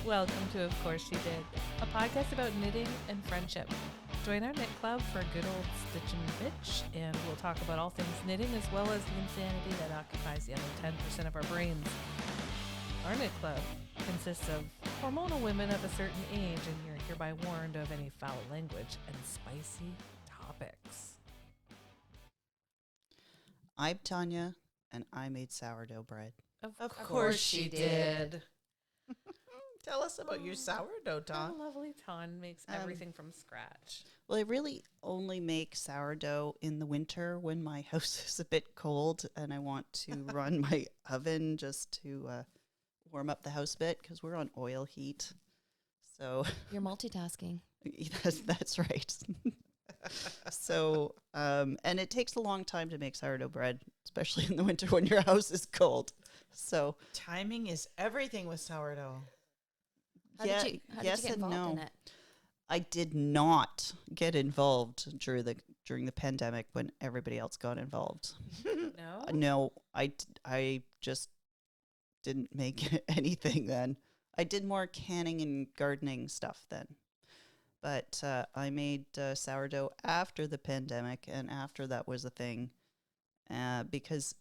Welcome to Of Course She Did, a podcast about knitting and friendship. Join our knit club for a good old stitch and bitch, and we'll talk about all things knitting as well as the insanity that occupies the other 10% of our brains. Our knit club consists of hormonal women of a certain age, and you're hereby warned of any foul language and spicy topics. I'm Tanya, and I made sourdough bread. Of course she did. Tell us about your sourdough, Ton. Our lovely Ton makes everything from scratch. Well, I really only make sourdough in the winter when my house is a bit cold and I want to run my oven just to warm up the house a bit because we're on oil heat. So You're multitasking. that's right. So, and it takes a long time to make sourdough bread, especially in the winter when your house is cold. So Timing is everything with sourdough. How did you get involved in it? I did not get involved during the pandemic when everybody else got involved. No? No, I just didn't make anything then. I did more canning and gardening stuff then. But I made sourdough after the pandemic and after that was a thing because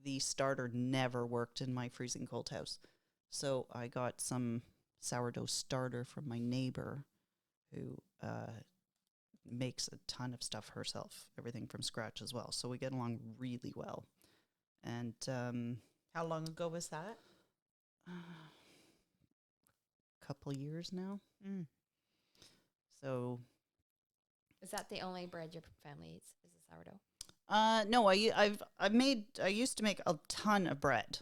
the starter never worked in my freezing cold house. So I got some sourdough starter from my neighbor who makes a ton of stuff herself, everything from scratch as well. So we get along really well. And How long ago was that? couple years now. Mm. So Is that the only bread your family eats? Is the sourdough? no, I used to make a ton of bread,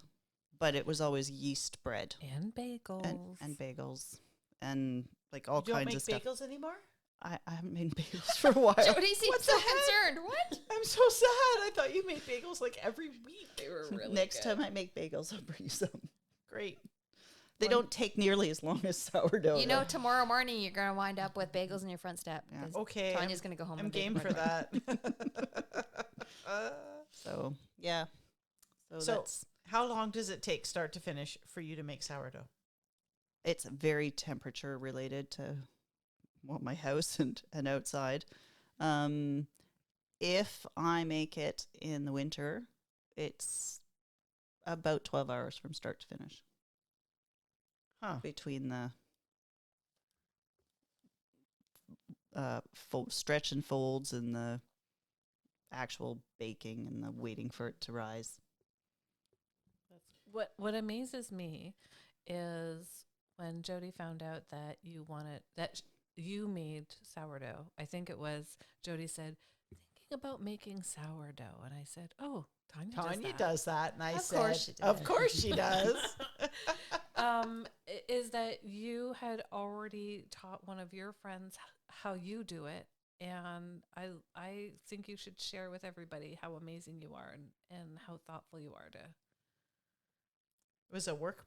but it was always yeast bread And bagels. and bagels and like all You don't kinds make of stuff. bagels anymore? I haven't made bagels for a while. Jody seems What so the heck? concerned. What? I'm so sad. I thought you made bagels like every week. They were really Next good. time I make bagels, I'll bring you some. Great. They don't take nearly as long as sourdough. You know, tomorrow morning you're going to wind up with bagels in your front step. Yeah. 'cause Okay. Tanya's going to go home. I'm and bake game bread for that. So yeah. So, So- that's How long does it take start to finish for you to make sourdough? it's very temperature related to my house and outside. If I make it in the winter, it's about 12 hours from start to finish Huh. between the stretch and folds and the actual baking and the waiting for it to rise. What amazes me is when Jody found out that you made sourdough. I think it was Jody said, thinking about making sourdough, and I said, "Oh, Tanya does that. And I Of said, course she did. of course she does. Is that you had already taught one of your friends how you do it, and I think you should share with everybody how amazing you are and how thoughtful you are to. It was a work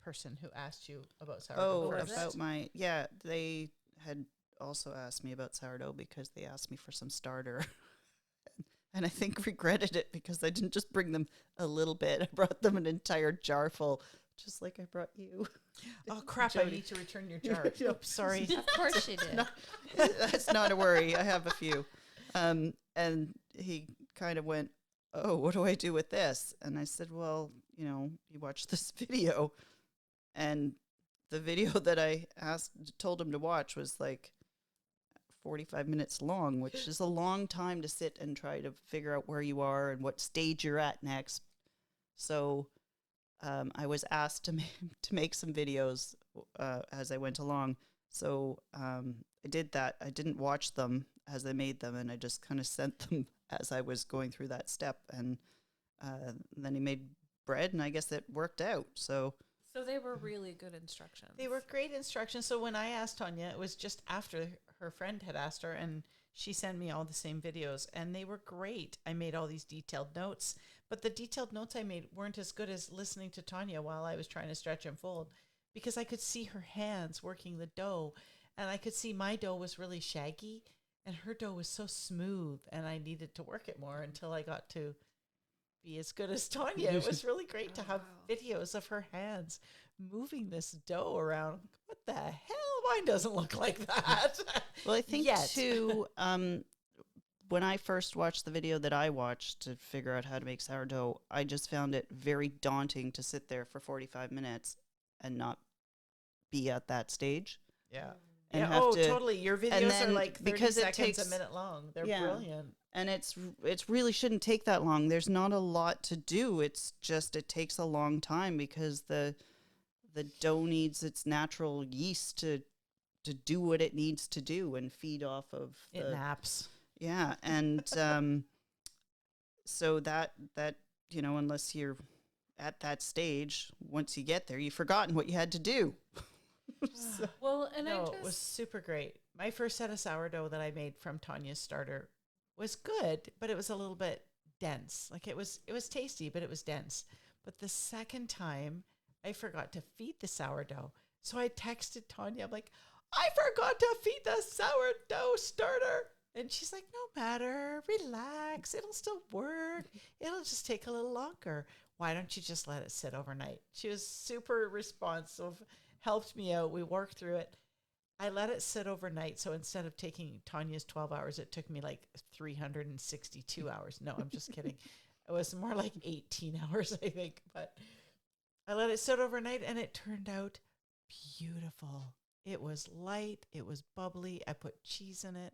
person who asked you about sourdough. Oh, first. about they had also asked me about sourdough because they asked me for some starter. And I think regretted it because I didn't just bring them a little bit. I brought them an entire jar full, just like I brought you. Oh, crap. I Jody. need to return your jar. Oops, sorry. Of course she did. That's not a worry. I have a few. And he kind of went, "Oh, what do I do with this?" And I said, "Well, you watch this video." And the video that I told him to watch was like 45 minutes long, which is a long time to sit and try to figure out where you are and what stage you're at next. So I was asked to make some videos as I went along. So I did that. I didn't watch them as I made them, and I just kind of sent them as I was going through that step. And then he made bread, and I guess it worked out. So they were really good instructions. They were great instructions. So when I asked Tanya, it was just after her friend had asked her, and she sent me all the same videos, and they were great. I made all these detailed notes, but the detailed notes I made weren't as good as listening to Tanya while I was trying to stretch and fold, because I could see her hands working the dough, and I could see my dough was really shaggy, and her dough was so smooth, and I needed to work it more until I got to be as good as Tanya. It was really great to have videos of her hands moving this dough around. What the hell? Mine doesn't look like that. Well, I think Yet. too, when I first watched the video that I watched to figure out how to make sourdough, I just found it very daunting to sit there for 45 minutes and not be at that stage. Yeah. And Yeah. have Oh, to- totally. Your and videos are then like 30 because it seconds takes- a minute long. They're Yeah. brilliant. And it's really shouldn't take that long. There's not a lot to do. It's just it takes a long time because the dough needs its natural yeast to do what it needs to do and feed off of It naps. yeah, and so that unless you're at that stage, once you get there, you've forgotten what you had to do. So- Well, and No, I just it was super great. My first set of sourdough that I made from Tanya's starter was good, but it was a little bit dense. Like it was tasty, but it was dense. But the second time, I forgot to feed the sourdough. So I texted Tanya, I'm like, I forgot to feed the sourdough starter. And she's like, no matter, relax. It'll still work. It'll just take a little longer. Why don't you just let it sit overnight? She was super responsive, helped me out. We worked through it. I let it sit overnight. So instead of taking Tanya's 12 hours, it took me like 362 hours. No, I'm just kidding. It was more like 18 hours, I think. But I let it sit overnight and it turned out beautiful. It was light. It was bubbly. I put cheese in it.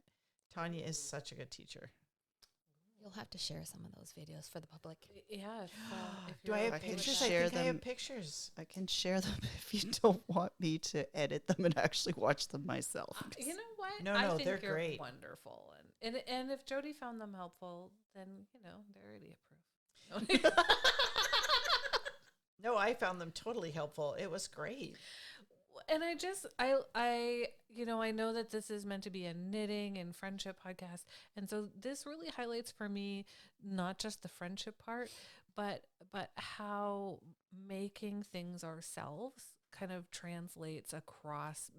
Tanya is such a good teacher. You'll have to share some of those videos for the public. yeah. If Do I you're have I okay can with pictures? that. I share think I have them. pictures. I can share them if you don't want me to edit them and actually watch them myself. You know what? No, I no, think they're you're great. wonderful, and if Jody found them helpful, then they already approve. No, I found them totally helpful. It was great. And I know that this is meant to be a knitting and friendship podcast, and so this really highlights for me not just the friendship part, but how making things ourselves kind of translates across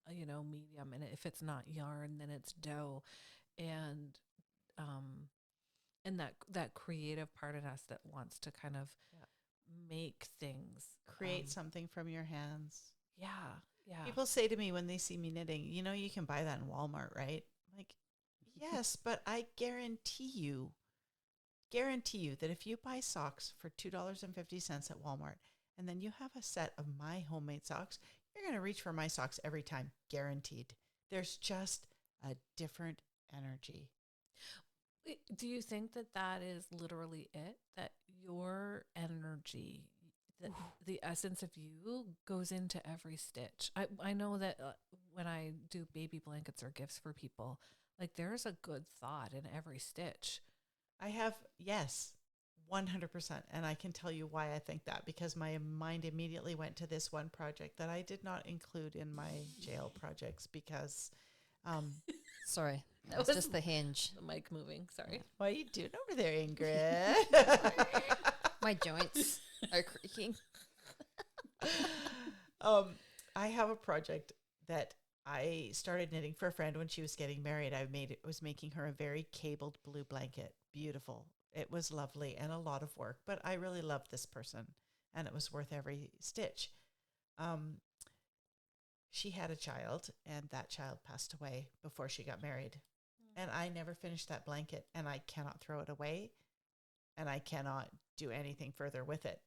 medium. And if it's not yarn, then it's dough, and that creative part in us that wants to kind of make things Create something from your hands. yeah. People say to me when they see me knitting, you can buy that in Walmart, right? I'm like, yes, but I guarantee you that if you buy socks for $2.50 at Walmart, and then you have a set of my homemade socks, you're going to reach for my socks every time, guaranteed. There's just a different energy. Do you think that is literally it? That your energy, the essence of you goes into every stitch? I know that when I do baby blankets or gifts for people, like there's a good thought in every stitch. I have, yes, 100%. And I can tell you why I think that, because my mind immediately went to this one project that I did not include in my jail projects because Sorry, that That was was just the hinge. The mic moving. Sorry. what are you doing over there, Ingrid? My joints are creaking. I have a project that I started knitting for a friend when she was getting married. I was making her a very cabled blue blanket. Beautiful. It was lovely and a lot of work, but I really loved this person and it was worth every stitch. She had a child and that child passed away before she got married. And I never finished that blanket and I cannot throw it away and I cannot do anything further with it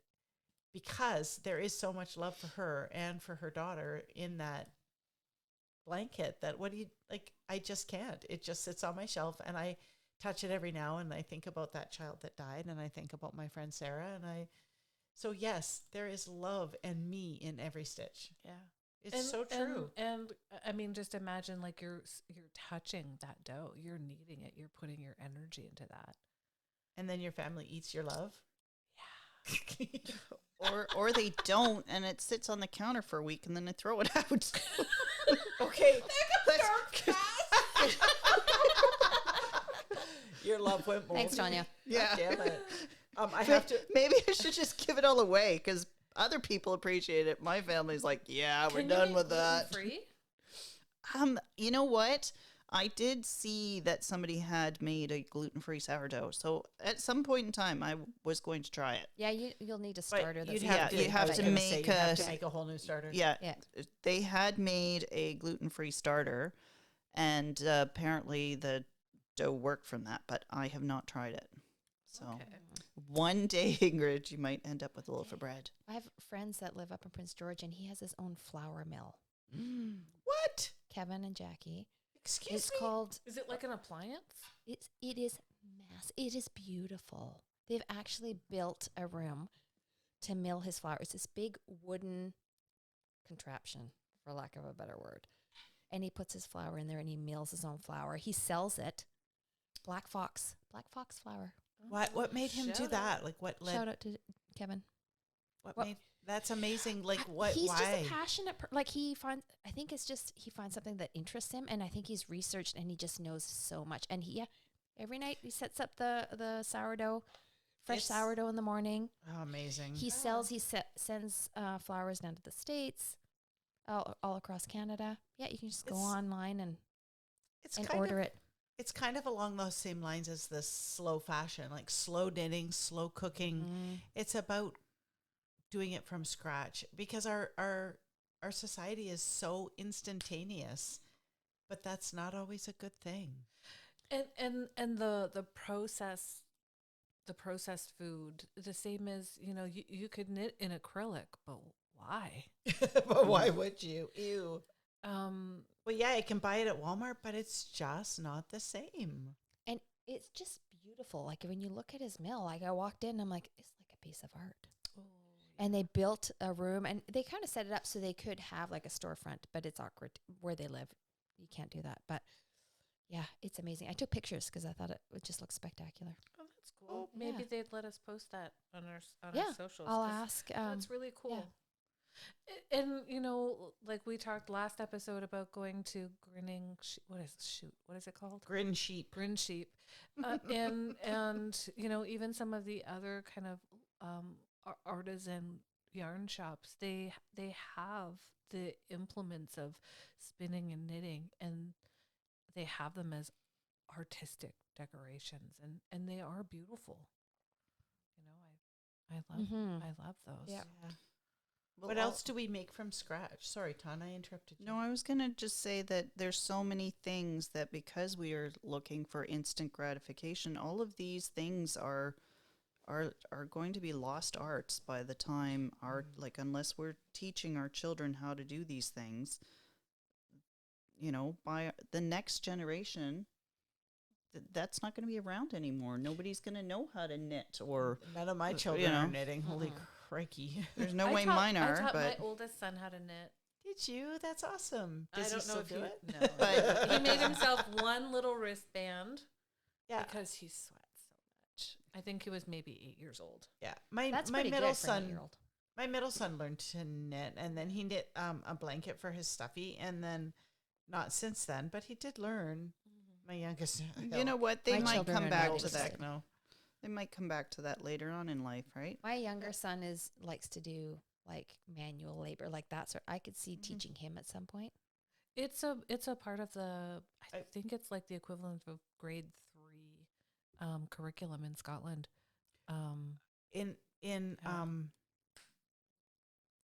because there is so much love for her and for her daughter in that blanket that I just can't. It just sits on my shelf and I touch it every now and I think about that child that died and I think about my friend Sarah so yes, there is love and me in every stitch. Yeah. It's so true. And I mean, just imagine like you're touching that dough, you're kneading it, you're putting your energy into that. And then your family eats your love. Yeah. Or they don't, and it sits on the counter for a week, and then they throw it out. Okay. Your love went moldy. Thanks, Tanya. Yeah. Damn it. I have to. Maybe I should just give it all away because other people appreciate it. My family's like, yeah, we're Can you done make with that. gluten-free? You know what? I did see that somebody had made a gluten-free sourdough. So at some point in time, I was going to try it. Yeah, you'll need a But starter. you'd that's have Yeah, to. you have I was to gonna say, make you'd have a- to make a whole new starter. Yeah, Yeah. they had made a gluten-free starter, and apparently the dough worked from that, but I have not tried it. So Okay. one day, Ingrid, you might end up with a loaf of bread. I have friends that live up in Prince George, and he has his own flour mill. What? Kevin and Jackie. Excuse It's me? called. Is it like an appliance? It is mass. It is beautiful. They've actually built a room to mill his flour. It's this big wooden contraption, for lack of a better word. And he puts his flour in there, and he mills his own flour. He sells it. Black Fox flour. What made him do Shout that? out. Like what led? Shout out to Kevin. What What- made? That's amazing. Like what? He's why? just a passionate. Like he finds. I think it's just he finds something that interests him, and I think he's researched and he just knows so much. And every night he sets up the sourdough, fresh It's- sourdough in the morning. Oh, amazing. He sells. Sends flowers down to the States, all across Canada. Yeah, you can just go It's- online and it's order it. It's kind of along those same lines as the slow fashion, like slow knitting, slow cooking. Mm. It's about doing it from scratch because our society is so instantaneous, but that's not always a good thing. And the processed food, the same as, you could knit in acrylic, but why? But why would you? Ew. Um, Well, yeah, I can buy it at Walmart, but it's just not the same. And it's just beautiful. Like when you look at his mill, like I walked in, I'm like, it's like a piece of art. And they built a room, and they kind of set it up so they could have like a storefront, but it's awkward where they live. You can't do that. But yeah, it's amazing. I took pictures because I thought it would just look spectacular. Oh, that's cool. Maybe yeah. they'd let us post that on our Yeah, socials. I'll 'cause ask. That's really cool. And like we talked last episode about going to grinning. What is it called? Grin sheep. Grin sheep, and even some of the other kind of artisan yarn shops. They have the implements of spinning and knitting, and they have them as artistic decorations, and they are beautiful. I love those. Yeah. What else do we make from scratch? Sorry, Ton, I interrupted you. No, I was going to just say that there's so many things that because we are looking for instant gratification, all of these things are going to be lost arts by the time unless we're teaching our children how to do these things, by the next generation, that's not going to be around anymore. Nobody's going to know how to knit or None of my children are know. knitting. Holy crikey. there's no way mine I are, taught but my oldest son how to knit. Did you? That's awesome. Does I he don't still know if do it? No, But- he made himself one little wristband Yeah. because he sweats so much. I think he was maybe 8 years old. Yeah. That's my pretty middle good for an son 8-year-old. My middle son learned to knit, and then he knit a blanket for his stuffy, and then not since then, but he did learn. My youngest, you know what? They My might children come are back not to that. interested. no. They might come back to that later on in life, right? My younger son likes to do like manual labor, like that sort. I could see teaching him at some point. It's a part of the. I I- think it's like the equivalent of grade 3 curriculum in Scotland. In Yeah.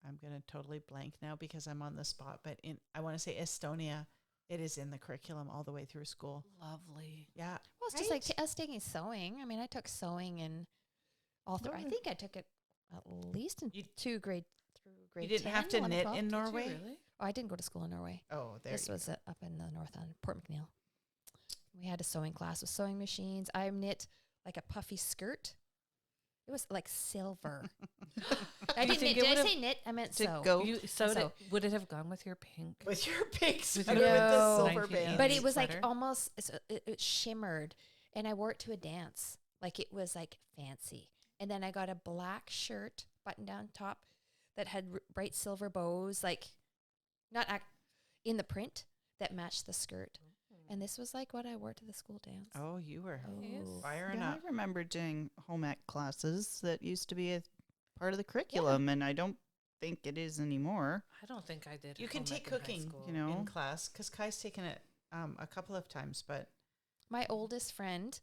I'm gonna totally blank now because I'm on the spot, but I want to say Estonia, it is in the curriculum all the way through school. Lovely. Yeah. Well, it's just like Right? us taking sewing. I mean, I took sewing and all through. I No. think I took it at least in You- grade You didn't have to 11, knit 12. in Did you Norway. really? Oh, I didn't go to school in Norway. Oh, there. This was up in the north on Port McNeill. We had a sewing class with sewing machines. I knit like a puffy skirt. It was like silver. I You didn't think knit. it Did I would've- say knit? I meant to sew. go You sewed So- it. Would it have gone with your pink? with your pink sweater your with the No. silver 1980s. band. But it was like sweater. almost it shimmered, and I wore it to a dance. Like it was like fancy. And then I got a black shirt, button down top, that had bright silver bows, like not in the print that matched the skirt. And this was like what I wore to the school dance. Oh, you were Yes. Oh. firing Yeah, up. I remember doing home ec classes that used to be a part of the curriculum, and I don't think it is anymore. I don't think I did. You can home take ec in high cooking, school. You know? in class because Kai's taken it a couple of times, but My oldest friend,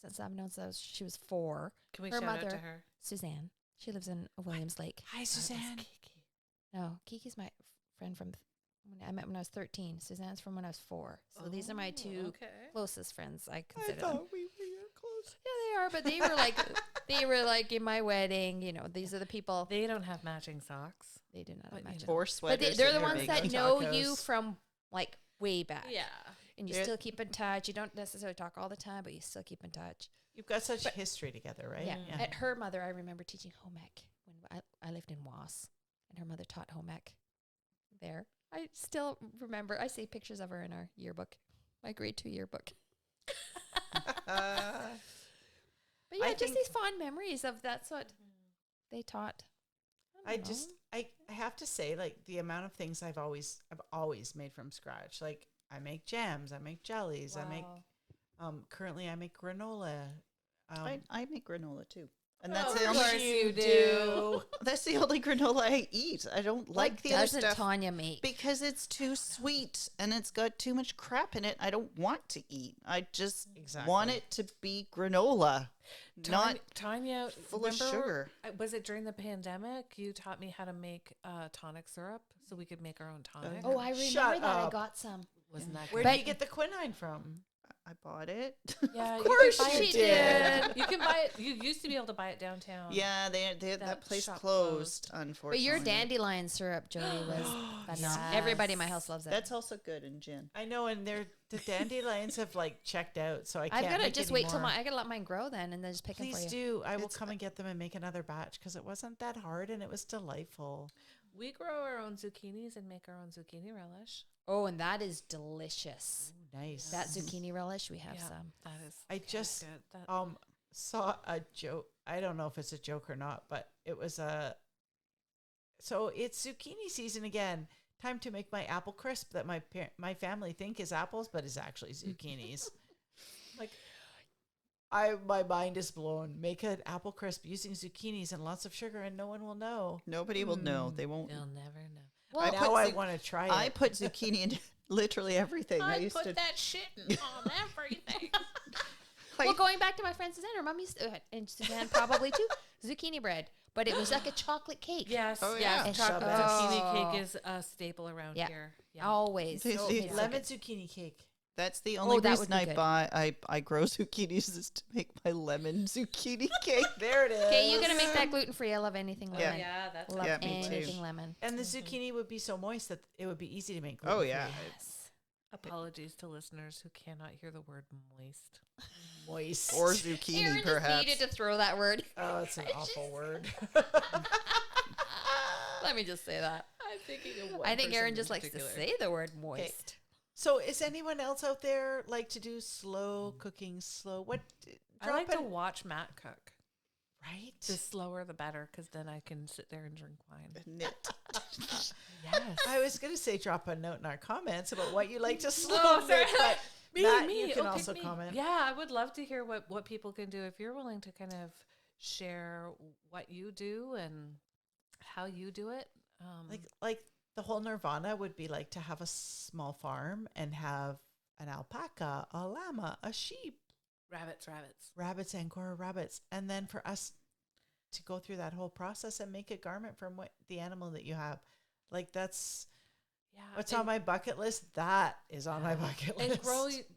since I've known since she was 4, Can we her shout out to mother- her? Suzanne. She lives in Williams Lake. hi, Suzanne. No, Kiki's my friend from when I met when I was 13. Suzanne's from when I was 4. So these are my 2 Okay. closest friends. I I consider them. thought we were close. Yeah, they are, but they were like in my wedding. You know, these are the people. They don't have matching socks. They do not But, you imagine. know. Or But sweaters. they're the that ones you're that making. know Tacos. you from like way back. Yeah. And you Yeah. still keep in touch. You don't necessarily talk all the time, but you still keep in touch. You've got such history together, right? Yeah. At her mother, I remember teaching home ec when I lived in Was, and her mother taught home ec there. I still remember. I see pictures of her in our yearbook, my grade 2 yearbook. But yeah, I just think- these fond memories of that's what they taught. I don't just know. I have to say, like, the amount of things I've always made from scratch. Like, I make jams, I make jellies, I make currently I make granola. I make granola too. And Oh, that's of the only course you do. that's the only granola I eat. I don't like What the other doesn't stuff Tanya make? because it's too sweet and it's got too much crap in it. I don't want to eat. I just want Exactly. it to be granola, not Tanya, full of remember- sugar. Was it during the pandemic? You taught me how to make tonic syrup so we could make our own tonic. Oh, I remember Shut that. I up. got some. Wasn't that Where good? did you get the quinine from? I bought it. Yeah, Of course you can buy you it. did. You can buy it. You used to be able to buy it downtown. Yeah, that That place shop closed, But unfortunately. your dandelion syrup, Jody, was phenomenal. Everybody in my house loves it. That's also good in gin. I know, and the dandelions have like checked out, so I can't. I've got to make just any wait till more. I got to let mine grow then, and then just pick them for Please you. do. I will It's- come and get them and make another batch because it wasn't that hard and it was delightful. We grow our own zucchinis and make our own zucchini relish. Oh, and that is delicious. Ooh, nice. That zucchini relish, we have Yeah, some. that is. I that's just good. That, saw a joke. I don't know if it's a joke or not, but it was a. So it's zucchini season again. Time to make my apple crisp that my family think is apples, but is actually zucchinis. Like, my mind is blown. Make an apple crisp using zucchinis and lots of sugar, and no one will know. Nobody will know. They won't. they'll never know. Well, I Now put I zuc- want to try it. I put zucchini in literally everything. I used to. that shit on everything. well, going back to my friend Suzanne, her mom used to, and Suzanne probably too, zucchini bread. But it was like a chocolate cake. Yes, Oh, yes. yeah. Chocolate Shove it. zucchini Oh. cake is a staple around Yeah. here. Yeah. Always. They- So, they- It's lemon like zucchini cake. That's the only that reason would be I good. buy. I grow zucchinis is to make my lemon zucchini cake. There it is. Okay, you're gonna make that gluten free. I love anything Yeah. lemon. Yeah, that's Love Yeah, me too. anything lemon. And the zucchini would be so moist that it would be easy to make. Oh, yeah. gluten-free. Yes. Apologies to listeners who cannot hear the word moist. Moist. Or zucchini, Aaron just perhaps. needed to throw that word. Oh, it's an awful word. Let me just say that. I'm thinking of I think Aaron just likes to say the word moist. So, is anyone else out there like to do slow cooking? What? I like drop to in- watch Matt cook. Right. The slower, the better, because then I can sit there and drink wine. Knit. Yes. I was going to say drop a note in our comments about what you like to slow Oh, sorry. knit, but Me, Matt, me. you can Oh, pick also me. comment. Yeah, I would love to hear what people can do. If you're willing to kind of share what you do and how you do it. Like the whole nirvana would be like to have a small farm and have an alpaca, a llama, a sheep, rabbits, Angora rabbits, and then for us to go through that whole process and make a garment from what the animal that you have. Like that's Yeah. what's on my bucket list. That is on my bucket list.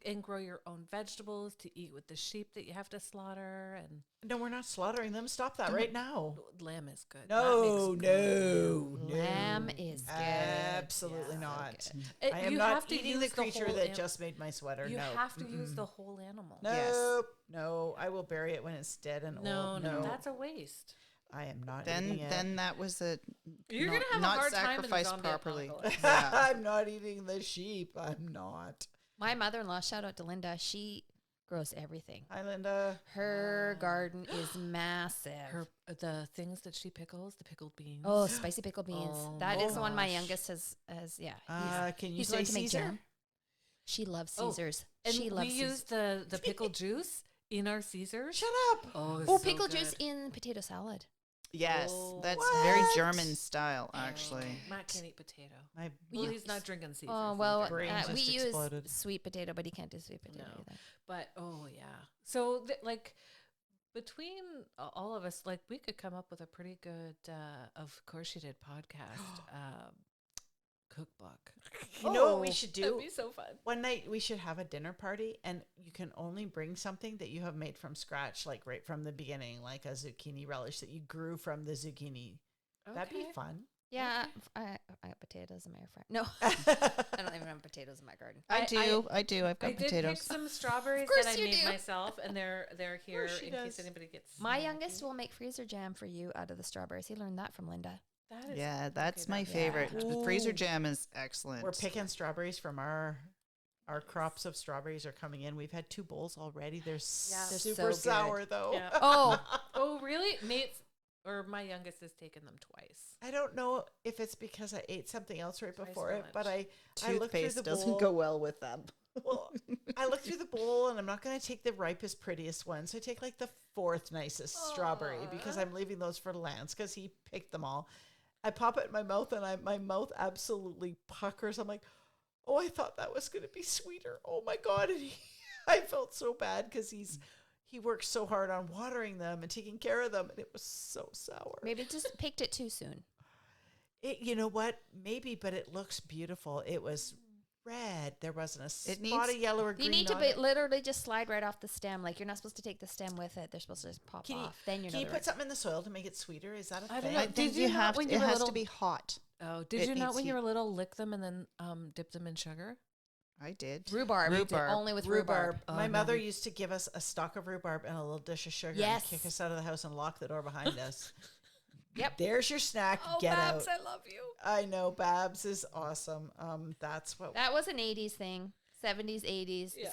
and grow your own vegetables to eat with the sheep that you have to slaughter, and No, we're not slaughtering them. Stop that right now. lamb is good. No, That makes no, good. no. Lamb is good. Absolutely Yeah. not. So good. It- I am you not have to eating the use creature whole that an- just made my sweater. You no. have to use Mm-mm. the whole animal. Nope. No, I will bury it when it's dead and No, old. no, that's a waste. I am not eating it. Then that was a You're not, gonna have a not hard time in the sacrificed zombie properly. apocalypse. Yeah. I'm not eating the sheep. I'm not. My mother-in-law, shout out to Linda, she grows everything. Hi, Linda. Her garden is massive. The things that she pickles, the pickled beans. Oh, spicy pickled beans. Oh That my is the one my gosh. youngest has yeah. Can you he's say learned to make Caesar? jam. She loves Oh, Caesars. and she we loves use the pickled juice in our Caesars. Shut up. Oh, it's Oh, so pickle juice good. in potato salad. Yes, Oh, that's what? very German style, actually. Matt can't eat potato. My Well, he's not drinking Caesars. Oh well, brain we just use exploded. sweet potato, but he can't do sweet potato No. either. But oh yeah. So like between all of us, like we could come up with a pretty good. Of course, you did podcast cookbook. You know what we Oh, should That'd do? be so fun. One night we should have a dinner party, and you can only bring something that you have made from scratch, like right from the beginning, like a zucchini relish that you grew from the zucchini. That'd be fun. Yeah, I have potatoes in my air fryer. No, I don't even have potatoes in my garden. I do. I've I got did pick potatoes. some strawberries course that I you made do. myself, and they're here she in does. case anybody gets. My snacky. youngest will make freezer jam for you out of the strawberries. He learned that from Linda. That is Yeah, that's okay, my that's- favorite. Yeah. The freezer Ooh. jam is excellent. We're picking strawberries from our crops of strawberries are coming in. We've had 2 bowls already. They're They're super so good. sour though. Yeah. Oh, Oh, really? Nate's or my youngest has taken them twice. I don't know if it's because I ate something else right Twice before as it, but much. I looked through Toothpaste the doesn't bowl. go well with them. Well, I looked through the bowl, and I'm not going to take the ripest, prettiest one. So I take like the 4th nicest strawberry because I'm leaving those for Lance because he picked them all. I pop it in my mouth, and my mouth absolutely puckers. I'm like, oh, I thought that was going to be sweeter. Oh my god! And I felt so bad because he works so hard on watering them and taking care of them, and it was so sour. maybe just picked it too soon. You know what? Maybe, but it looks beautiful. It was red. There wasn't a spot needs- of yellow or You green need to on be, it. literally just slide right off the stem. Like you're not supposed to take the stem with it. They're supposed to just pop Can you, off. Then you know can you they're put something in the soil to make it sweeter? Is that a I don't thing? know. I Did think you you not have when to, you it were has little- to be hot. Oh, did It you not needs when you heat. were little lick them and then dip them in sugar? I did. rhubarb. You did Rhubarb. only with rhubarb. Oh, My no, mother we- used to give us a stalk of rhubarb and a little dish of sugar Yes. and kick us out of the house and lock the door behind us. Yep. There's your snack. Oh, Get Babs, out. I love you. I know. Babs is awesome. That's what That was an 80s thing. 70s, 80s. Yeah.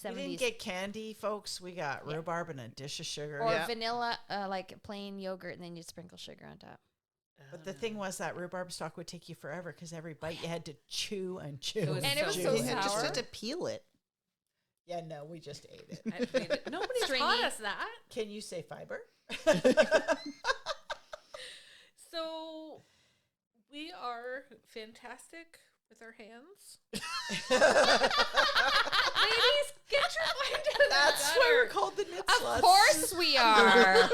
we 70s. didn't get candy, folks. We got Yeah. rhubarb and a dish of sugar. or Yeah. vanilla, like plain yogurt, and then you sprinkle sugar on top. But the thing was that rhubarb stalk would take you forever because every bite you had to chew and chew. was And it was so so You had just sour. had to peel it. Yeah, no, we just ate it. Nobody Stringy. taught us that. Can you say fiber? So we are fantastic with our hands. Ladies, get your mind out of the That's gutter. why we're called the knit Of sluts. course we are.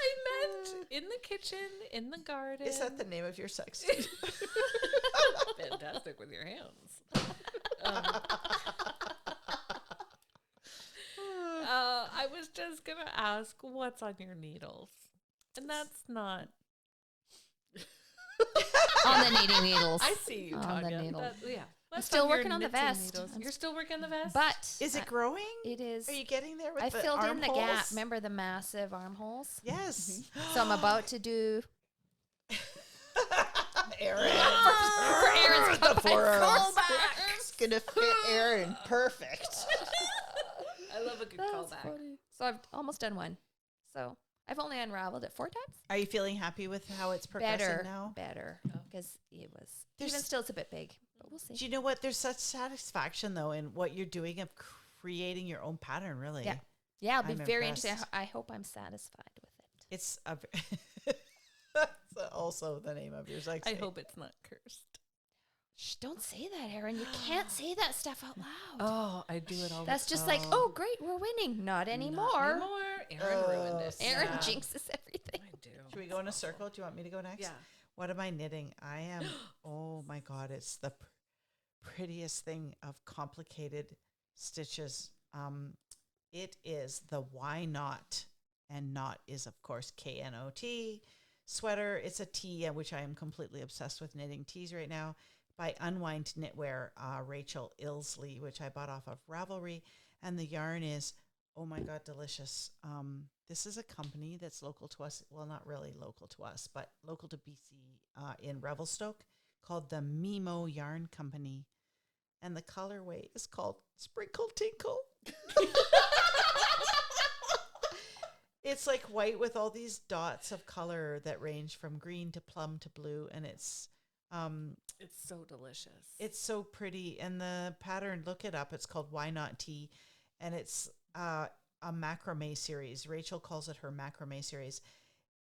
I meant in the kitchen, in the garden. Is that the name of your sex tape? Fantastic with your hands. I was just gonna ask, what's on your needles? And that's not. On the knitting needles. I see you, On the Tanya. needle. Yeah. What's still your working on the knitting vest. needles? I'm You're still working on the vest? But Is it growing? it is. Are you getting there with I the filled in the gap. armholes? Remember the massive armholes? Yes. So I'm about to do Aaron. for Aaron's the forearms. It's gonna fit Aaron perfect. I love a good That's callback. funny. So I've almost done one. So I've only unraveled it 4 times. Are you feeling happy with how it's progressing Better, now? better, because it was There's- even still it's a bit big, but we'll see. Do you know what? There's such satisfaction though in what you're doing of creating your own pattern. Really, Yeah. Yeah, it'll be I'm very interesting. impressed. I hope I'm satisfied with it. it's a. That's also the name of your sex I tape. hope it's not cursed. Shh, don't say that, Aaron. You can't say that stuff out loud. Oh, I do it all That's the just like, oh, great, we're winning. Not anymore. Aaron ruined it. Aaron Yeah. jinxes everything. I do. Should we go in a circle? Do you want me to go next? Yeah. What am I knitting? I am. Oh my god! It's the prettiest thing of complicated stitches. It is the Why Not, and Knot is of course KNOT sweater. It's a tee, which I am completely obsessed with knitting tees right now. By Unwind Knitwear, Rachel Ilsley, which I bought off of Ravelry, and the yarn is, oh my god, delicious. This is a company that's local to us. Well, not really local to us, but local to BC in Revelstoke, called the Mimo Yarn Company, and the colorway is called Sprinkle Tinkle. It's like white with all these dots of color that range from green to plum to blue, and it's so delicious. it's so pretty. And the pattern, look it up. It's called Why Not Tea, and it's a macrame series. Rachel calls it her macrame series.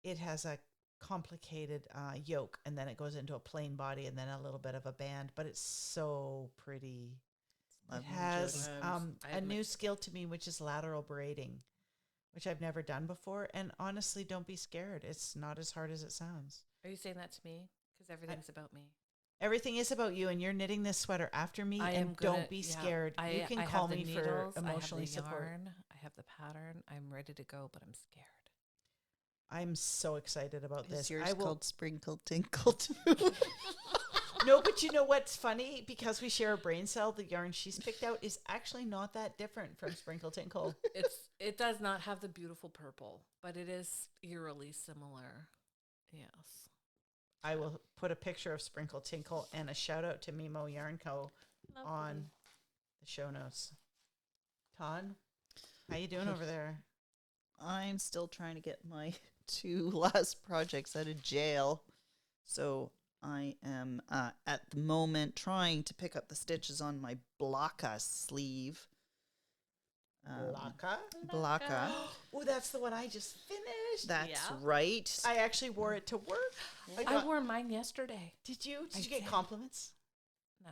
It has a complicated yoke, and then it goes into a plain body, and then a little bit of a band. But it's so pretty. It has a new skill to me, which is lateral braiding, which I've never done before. And honestly, don't be scared. It's not as hard as it sounds. Are you saying that to me? Because everything's about me. Everything is about you, and you're knitting this sweater after me. Don't be scared. You can call me for emotionally support. I have the pattern. I'm ready to go, but I'm scared. I'm so excited about this. Is yours called Sprinkle Tinkle too? No, but you know what's funny? Because we share a brain cell, the yarn she's picked out is actually not that different from Sprinkle Tinkle. It does not have the beautiful purple, but it is eerily similar. Yes. I will put a picture of Sprinkle Tinkle and a shout out to Mimo Yarn Co. on the show notes. Ton, how you doing over there? I'm still trying to get my 2 last projects out of jail. So I am at the moment trying to pick up the stitches on my Blocka sleeve. Blocka. Oh, that's the one I just finished. That's right. I actually wore it to work. I wore mine yesterday. Did you? Did you get compliments? No.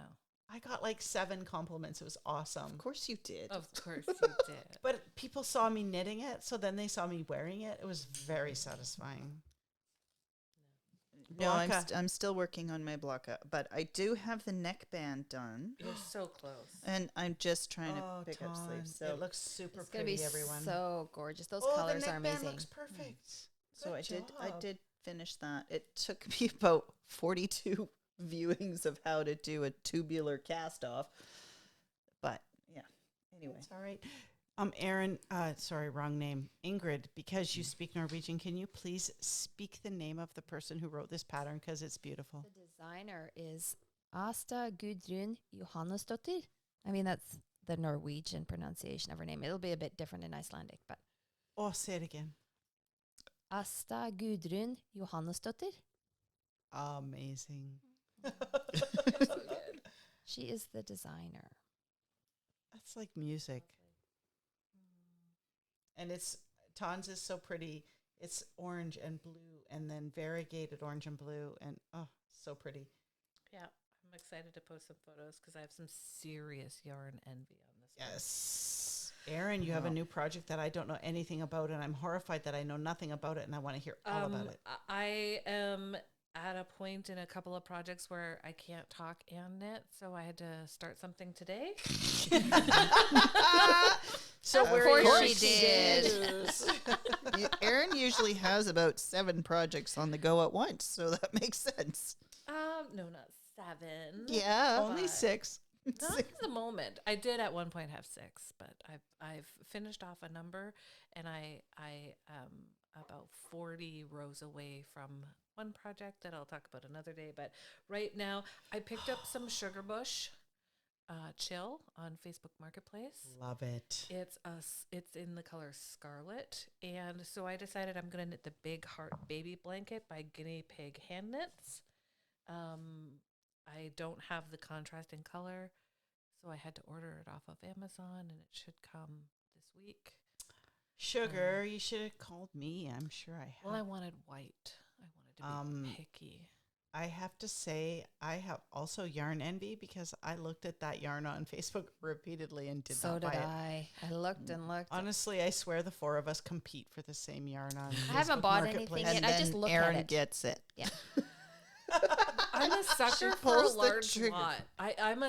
I got like 7 compliments. It was awesome. Of course you did. Of course you did. But people saw me knitting it, so then they saw me wearing it. It was very satisfying. No, I'm still working on my Blocka, but I do have the neckband done. You're so close. And I'm just trying to pick up sleeves. So it looks super It's pretty, gonna be everyone. so gorgeous. Those the colors are neckband amazing. looks perfect. So Good I job. did finish that. It took me about 42 viewings of how to do a tubular cast off. But yeah, anyway. It's all right. Erin, sorry, wrong name. Ingrid, because you speak Norwegian, can you please speak the name of the person who wrote this pattern? Because it's beautiful. The designer is Asta Gudrun Johannesdottir. I mean, that's the Norwegian pronunciation of her name. It'll be a bit different in Icelandic, but Oh, say it again. Asta Gudrun Johannesdottir. Amazing. She is the designer. That's like music. And Tons is so pretty. It's orange and blue and then variegated orange and blue. And so pretty. Yeah, I'm excited to post some photos because I have some serious yarn envy on this one. Yes. Erin, you have a new project that I don't know anything about, and I'm horrified that I know nothing about it, and I want to hear all about it. I am at a point in a couple of projects where I can't talk and knit, so I had to start something today. So of course she did. Erin usually has about 7 projects on the go at once, so that makes sense. No, not 7. Yeah, Only but 6. Not at the moment. I did at one point have 6, but I've finished off a number, and I am about 40 rows away from one project that I'll talk about another day. But right now, I picked up some Sugar Bush chill on Facebook Marketplace. Love it. It's in the color Scarlet, and so I decided I'm gonna knit the Big Heart Baby Blanket by Guinea Pig Hand Knits. I don't have the contrasting color, so I had to order it off of Amazon, and it should come this week. Sugar, you should have called me. I'm sure I have. Well, I wanted white. I wanted to be picky. I have to say, I have also yarn envy because I looked at that yarn on Facebook repeatedly and did not buy it. So did I. I looked and looked. Honestly, I swear the 4 of us compete for the same yarn on I haven't Facebook bought Marketplace. anything And yet. I then just look Erin at it. gets it. Yeah. I'm a sucker for a pulls the large trigger. lot. I'm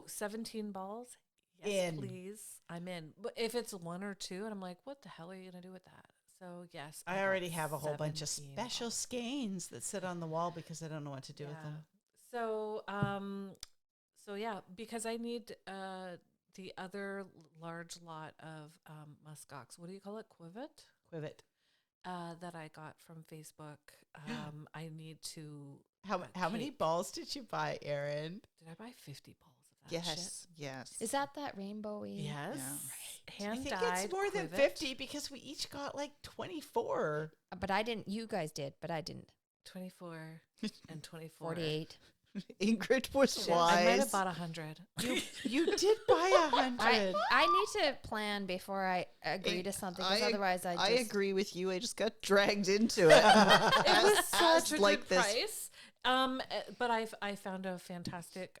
17 balls. Yes, please. I'm in. But if it's 1 or 2, and I'm like, what the hell are you going to do with that? So, yes. I got already have a whole bunch of 17 special balls. skeins that sit on the wall because I don't know what to do with them. So, yeah, because I need the other large lot of muskox. What do you call it? Quivet. That I got from Facebook. I need to. How many balls did you buy, Erin? Did I buy 50 balls of that shit? Yes. Is that rainbowy? Yes. Yeah. Hand I think dyed it's more than Quivet. 50 because we each got like 24. But I didn't. You guys did, but I didn't. 24 and 24. 48. Ingrid was I might have wise. bought 100. You did buy 100. I need to plan before I agree to something, because otherwise I agree with you. I just got dragged into it. It was such a like good this. price. But I found a fantastic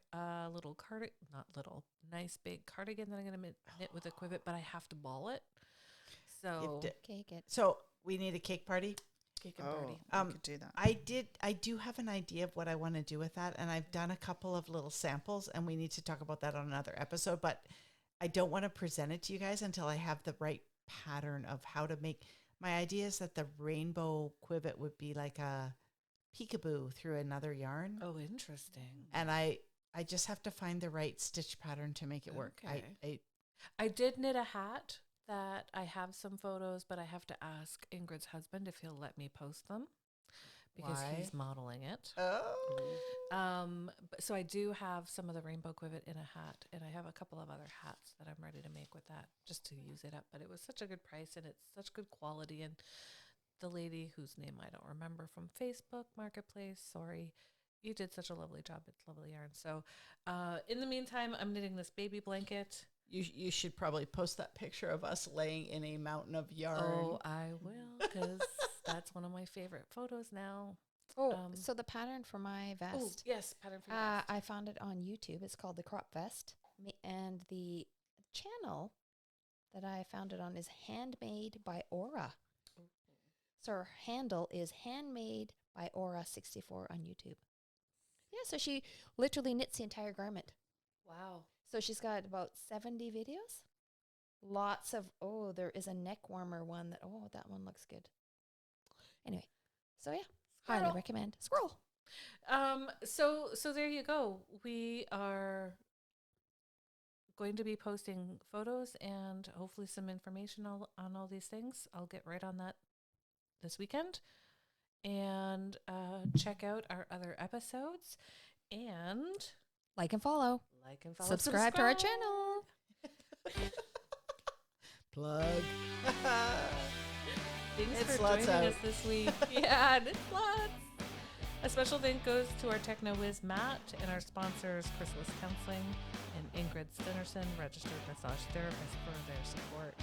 little cardigan, not little, nice big cardigan that I'm gonna knit with a quivet, but I have to ball it. So cake it. So we need a cake party. cake and party. I could do that. I do have an idea of what I want to do with that, and I've done a couple of little samples, and we need to talk about that on another episode, but I don't want to present it to you guys until I have the right pattern of how to make. My idea is that the rainbow quivet would be like a peekaboo through another yarn, Oh, interesting. and I just have to find the right stitch pattern to make it work. Okay. I did knit a hat that I have some photos, but I have to ask Ingrid's husband if he'll let me post them because Why? he's modeling it. But so I do have some of the rainbow quivet in a hat, and I have a couple of other hats that I'm ready to make with that just to use it up. But it was such a good price, and it's such good quality. And the lady whose name I don't remember from Facebook Marketplace, sorry, you did such a lovely job. It's lovely yarn. So in the meantime, I'm knitting this baby blanket. You should probably post that picture of us laying in a mountain of yarn. Oh, I will, because that's one of my favorite photos now. Oh, so the pattern for my Oh, vest, yes, pattern for your vest. I found it on YouTube. It's called the crop vest, and the channel that I found it on is Handmade by Aura. So her handle is Handmade by Aura 64 on YouTube. Yeah, so she literally knits the entire garment. Wow. So she's got about 70 videos. Lots of, there is a neck warmer one that one looks good. Anyway, so yeah, highly Squirrel. recommend. Squirrel. So there you go. We are going to be posting photos and hopefully some information on all these things. I'll get right on that this weekend, and check out our other episodes, and Like and follow. Subscribe to our channel. Plug. Thanks It's for lots joining out. us this week. Yeah, it's lots. A special thank goes to our Techno Whiz Matt and our sponsors Chrysalis Counseling and Ingrid Stinnerson, registered massage therapist, for their support.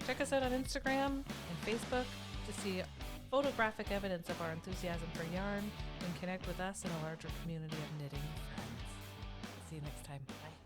Check us out on Instagram and Facebook to see photographic evidence of our enthusiasm for yarn and connect with us in a larger community of knitting friends. See you next time. Bye.